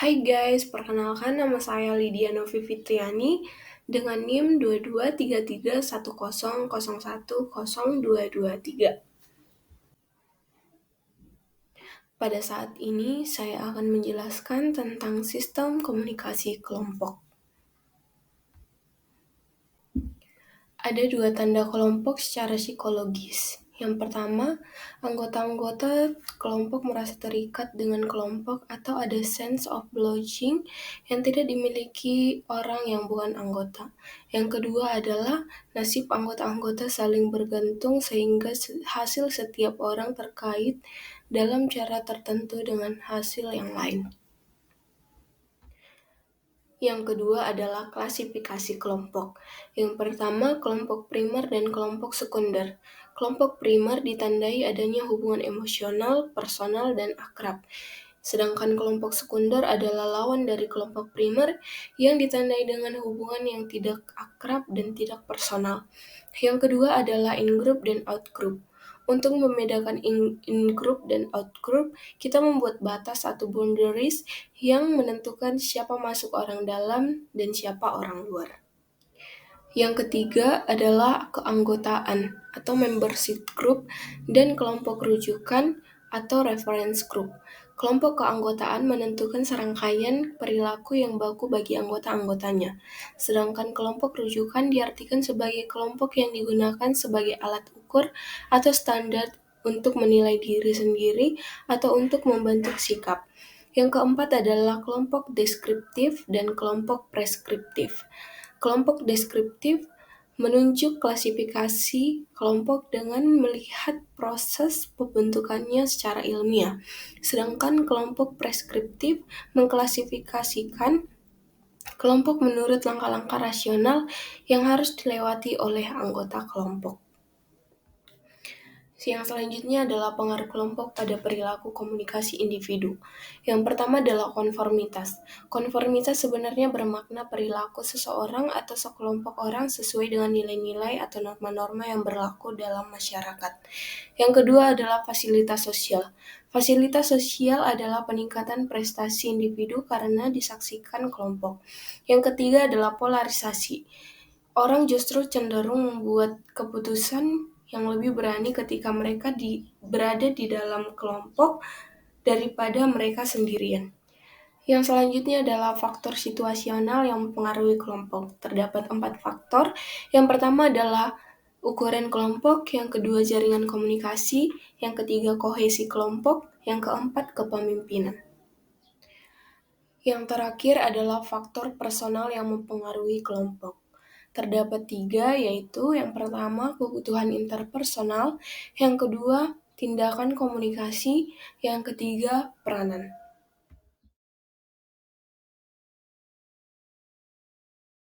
Hai guys, perkenalkan nama saya Lydia Novi Fitriani dengan NIM 223310010223. Pada saat ini saya akan menjelaskan tentang sistem komunikasi kelompok. Ada dua tanda kelompok secara psikologis. Yang pertama, anggota-anggota kelompok merasa terikat dengan kelompok atau ada sense of belonging yang tidak dimiliki orang yang bukan anggota. Yang kedua adalah nasib anggota-anggota saling bergantung sehingga hasil setiap orang terkait dalam cara tertentu dengan hasil yang lain. Yang kedua adalah klasifikasi kelompok. Yang pertama, kelompok primer dan kelompok sekunder. Kelompok primer ditandai adanya hubungan emosional, personal, dan akrab. Sedangkan kelompok sekunder adalah lawan dari kelompok primer yang ditandai dengan hubungan yang tidak akrab dan tidak personal. Yang kedua adalah in-group dan out-group. Untuk membedakan in-group dan out-group, kita membuat batas atau boundaries yang menentukan siapa masuk orang dalam dan siapa orang luar. Yang ketiga adalah keanggotaan atau membership group dan kelompok rujukan atau reference group. Kelompok keanggotaan menentukan serangkaian perilaku yang baku bagi anggota-anggotanya. Sedangkan kelompok rujukan diartikan sebagai kelompok yang digunakan sebagai alat ukur atau standar untuk menilai diri sendiri atau untuk membentuk sikap. Yang keempat adalah kelompok deskriptif dan kelompok preskriptif. Kelompok deskriptif menunjuk klasifikasi kelompok dengan melihat proses pembentukannya secara ilmiah. Sedangkan kelompok preskriptif mengklasifikasikan kelompok menurut langkah-langkah rasional yang harus dilewati oleh anggota kelompok. Yang selanjutnya adalah pengaruh kelompok pada perilaku komunikasi individu. Yang pertama adalah konformitas. Konformitas sebenarnya bermakna perilaku seseorang atau sekelompok orang sesuai dengan nilai-nilai atau norma-norma yang berlaku dalam masyarakat. Yang kedua adalah fasilitas sosial. Fasilitas sosial adalah peningkatan prestasi individu karena disaksikan kelompok. Yang ketiga adalah polarisasi. Orang justru cenderung membuat keputusan yang lebih berani ketika mereka berada di dalam kelompok daripada mereka sendirian. Yang selanjutnya adalah faktor situasional yang mempengaruhi kelompok. Terdapat 4 faktor. Yang pertama adalah ukuran kelompok, yang kedua jaringan komunikasi, yang ketiga kohesi kelompok, yang keempat kepemimpinan. Yang terakhir adalah faktor personal yang mempengaruhi kelompok. Terdapat 3, yaitu yang pertama kebutuhan interpersonal, yang kedua tindakan komunikasi, yang ketiga peranan.